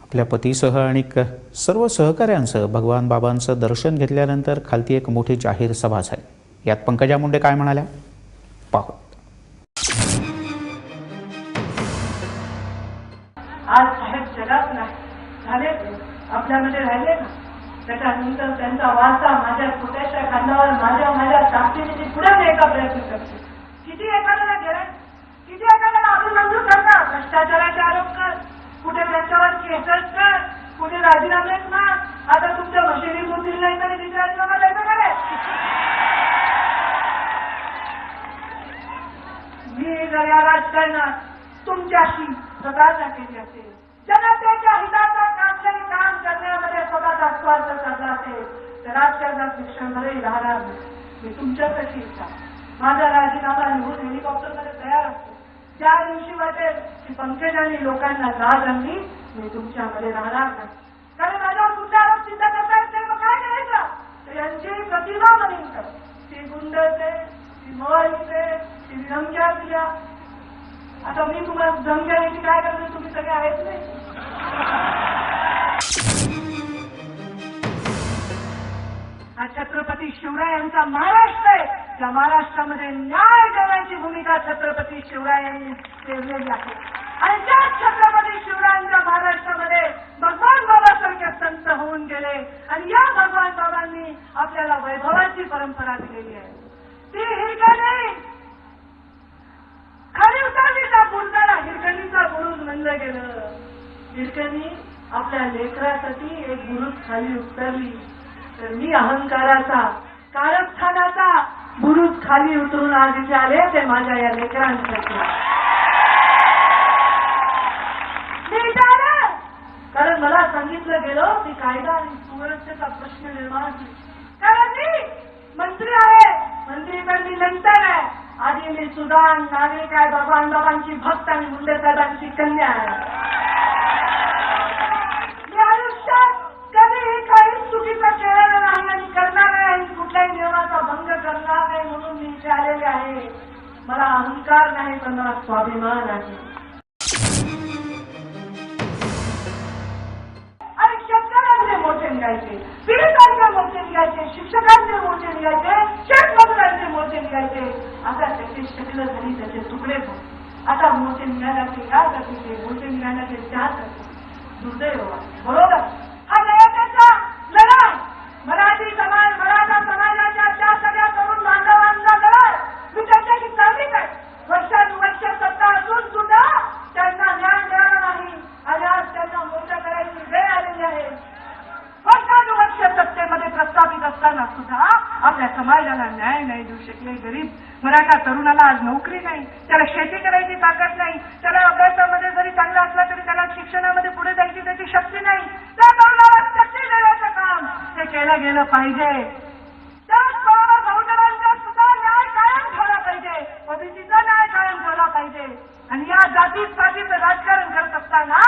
आपल्या पतीसह आणि सर्व सहकाऱ्यांसह भगवान बाबांचं दर्शन घेतल्यानंतर खालती एक मोठी जाहीर सभा झाली. यात पंकजा मुंडे काय म्हणाल्या पाहू. आज साहेब जगात नाही झाले, आपल्यामध्ये राहिले ना. त्याच्यानंतर त्यांचा वारसा माझ्या छोट्याशा खांद्यावर माझ्या ताकदीने पुढे न्यायचा प्रयत्न करते. किती एखाद्याला गेले, किती एखाद्याला अभिनंदन करणार, भ्रष्टाचाराचे आरोप कर, कुठे त्यांच्यावर केसेस कर, कुठे राजीनामेच माग. आता तुमच्या मशिनी बुद्धी नाही तरी तिथे राजीनामा द्यायचं करे. मी जर या राजकारणात तुमच्याशी प्रतारणा केली असेल, जनतेच्या हिताचा कामगिरी काम करण्यामध्ये स्वतःचा स्वार्थ साधला असेल तर राजकारणात शिक्षणमध्ये राहणार नाही. मी तुमच्यासाठी माझा राजीनामा लिहून हेलिकॉप्टरमध्ये तयार असतो. ज्या दिवशी वाटेल की पंकजांनी लोकांना लाज आणली, मी तुमच्यामध्ये राहणार नाही. कारण माझ्यावर कुठला आरोप सिद्ध करता येत नाही, मग काय करायचं? तर यांची प्रतिभा बनीन कर, ती गुंडचे, ती मवाळीचे, ती धमक्या दिल्या. आता मी तुम्हाला धमक्या द्यायची काय करते, तुम्ही सगळे आहेत नाही. हा छत्रपती शिवरायांचा महाराष्ट्र आहे. त्या महाराष्ट्रामध्ये न्याय देण्याची भूमिका छत्रपती शिवरायांनी पेरलेली आहे. आणि त्या छत्रपती शिवरायांच्या महाराष्ट्रामध्ये भगवान बाबासारखे संत होऊन गेले आणि या भगवान बाबांनी आपल्याला वैभवाची परंपरा दिलेली आहे. ती हिरकणी खाली उतरली, त्या बुरजाला हिरकणीचा बुरुज म्हणलं गेलं. हिरकणी आपल्या लेकरासाठी एक बुरुज खाली उतरली, तर मी अहंकाराचा, कारस्थानाचा बुरुज खाली उतरून आज इथे आले ते माझ्या या लेकरांसाठी. मी इथे आले कारण मला सांगितलं गेलं की कायदा आणि सुव्यवस्थेचा प्रश्न निर्माण होईल. कारण मी मंत्री आहे, मंत्री पण मी नंतर आहे. आधी मी सुदान नागरिक आहे, भगवान बाबांची भक्त आणि मुंडे साहेबांची कन्या आहे. मी आयुष्यात कधीही काही चुकीचं केलेलं नाही आणि करणार नाही आणि कुठल्याही नियमाचा भंग करणार नाही, म्हणून मी इथे आलेले आहे. मला अहंकार नाही, पण मला स्वाभिमान आहे. आणि शेतकऱ्यांचे मोर्चे निघायचे, पीडितांचे मोर्चे निघायचे, शिक्षकांचे मोर्चे निघायचे, शेतमजुरांचे मोर्चे निघायचे. आता त्याची शक्ल झाली, त्याचे तुकडे झाले. आता मोर्चे निघाल्याचे काय करते, मोर्चे निघाल्याचे त्या करते. दुर्दैव बरोबर. हा न्यायाचा लढा मराठी समाज, मराठा समाजाच्या त्या सगळ्या तरुण बांधवांचा लढा. मी त्यांच्याशी सहमत आहे. वर्षानुवर्ष सत्ता असून सुद्धा त्यांना न्याय मिळाला नाही आणि आज त्यांना मोर्चा करायची वेळ आलेली आहे. वर्षानुवर्ष सत्तेमध्ये प्रस्थापित असताना सुद्धा आपल्या समाजाला न्याय नाही देऊ शकले. गरीब मराठा तरुणाला आज नोकरी नाही, त्याला शेती करायची ताकद नाही, त्याला अभ्यासामध्ये जरी चांगला असला तरी त्याला शिक्षणामध्ये पुढे जायची त्याची शक्ती नाही. त्या तरुणाला शक्ती देण्याचं काम हे केलं गेलं पाहिजे. त्याचबरोबर बहुजनांचा सुद्धा न्याय कायम ठेवला पाहिजे, ओबीसीचा न्याय कायम ठेवला पाहिजे. आणि या जातीपातीचं राजकारण करत असताना